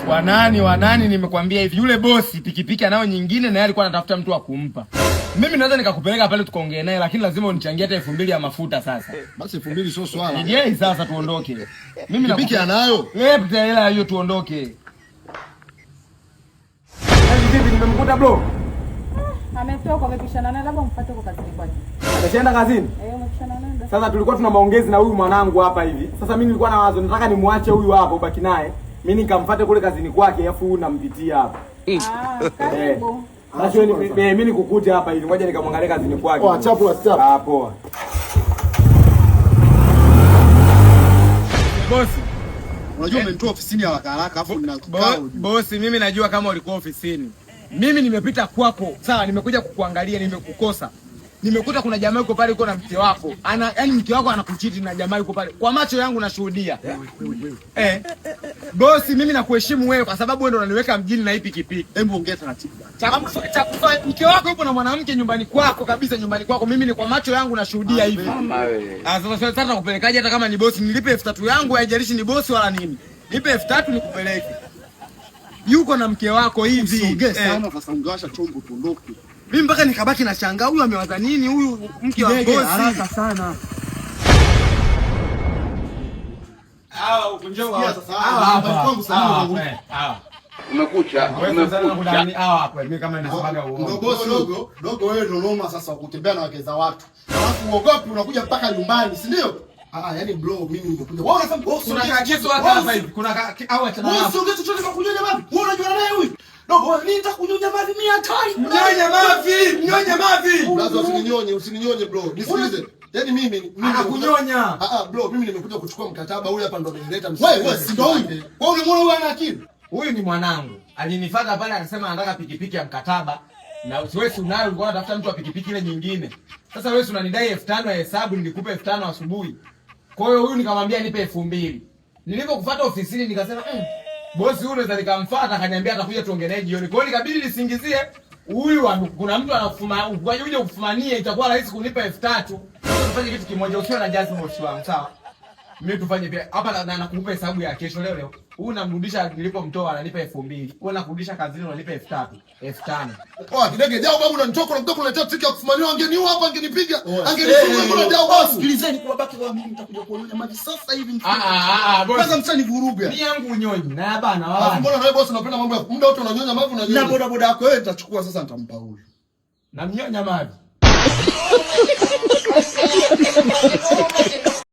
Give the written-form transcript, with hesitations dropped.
Wanani nimekwambia hivi, yule bosi pikipiki anao nyingine na yeye alikuwa anatafuta mtu wa kumpa. Mimi naweza nikakupeleka pale tukaongea naye, lakini lazima unichangie hata 2000 ya mafuta sasa. Basi 2000 sio swala. Nije sasa tuondoke. Mimi pikipiki anayo. Leta hela hiyo tuondoke. Vipi nimemkuta bro? Ametoka amepishana naye, labda mfuate kwa kazini kwake. Ameshaenda kazini? Amepishana naye. Sasa tulikuwa tuna maongezi na huyu mwanangu hapa hivi. Sasa mimi nilikuwa na wazo nataka nimwache huyu hapa ubaki naye. Mimi nikamfuate kule kazini kwake afu nampitia hapa. Karibu. Sasa mimi nikukute hapa hivi. Ngoja nikamwangalie kazini kwake. Oh, chapu wa stop. Ah, poa. Bosi, unajua umenitoa ofisini haraka haraka afu nina kikao. Bosi, mimi najua kama ulikuwa ofisini. Mimi nimepita kwako. Sawa, nimekuja kukuangalia, nimekukosa. Nimekuta kuna jamaa yuko pale yuko na mke wako. Yaani mke wako anakuchiti na jamaa yuko pale. Kwa macho yangu nashuhudia. Bosi, mimi nakuheshimu wewe kwa sababu wewe ndo unaniweka mjini na hii pikipiki. Hebu ongea taratibu. Mke wako yupo na mwanamke nyumbani kwako kabisa, nyumbani kwako. Mimi ni kwa macho yangu nashuhudia hivi. Sasa nakupelekaje hata kama ni bosi? Nilipe 3000 yangu, haijalishi ni bosi wala nini. Nipe 3000 nikupeleke. Yuko na mke wako hivi. Ongea sana sasa, ungasha chombo tuondoke. Mimi mpaka nikabaki na shangaa, huyu amewaza nini huyu mke wa bosi? Haraka sana. Umekucha. Mimi kama ninasemaga uongo. Ndio bosi dogo wewe ndio noma sasa kutembea na wake za watu. Alafu uogopi unakuja mpaka nyumbani, si ndio? Yaani bro mimi nimekuja. Wewe unasema bosi kuna kitu hapa hivi. Kuna au acha na. Bosi ungeti chochote kwa kunyonya mavi. Wewe unajua naye huyu? Dogo mimi nitakunyonya mavi 100. Mnyonya mavi. Lazima usininyonye bro. Nisikilize. Yaani mimi anakunyonya. Bro mimi nimekuja kuchukua mkataba, huyu hapa ndo amenileta msiba. Wewe si ndo huyu? Wewe unamwona huyu ana akili? Huyu ni mwanangu. Alinifuata pale akasema anataka pikipiki ya mkataba. Na wewe si unayo, ulikuwa unatafuta mtu wa pikipiki ile nyingine. Sasa wewe unanidai 5000 ya hesabu, nilikupa 5000 asubuhi. Kwa hiyo huyu nikamwambia nipe 2000. Nilipokufuata ofisini nikasema bosi huyu unaweza nikamfuata, akaniambia atakuja tuongelee jioni. Kwa hiyo nikabidi nisingizie huyu kuna mtu anakufuma, uje kufumania itakuwa rahisi kunipa 3000. Tufanye kitu kimoja, usiwe na jazma bosi wangu, sawa? Mimi tufanye pia hapa na nakupa hesabu ya kesho leo. Huyu namrudisha nilipomtoa ananipa 2000. Wewe nakurudisha kazini unanipa 3000. 5000. Kidege jao babu unanitoka unakuja kuniletea triki ya kufumania, angeniua hapa angenipiga. Angenifunga kuna jao babu. Sikilizeni kwa baki wa mimi nitakuja kuonyonya maji sasa hivi. Bosi. Kwanza msani vuruga. Mimi yangu unyonyi. Na bana wala. Mbona wewe bosi unapenda mambo ya muda wote unanyonya mavi unanyonya. Na boda boda yako wewe nitachukua sasa nitampa huyu. Na mnyonya mavi.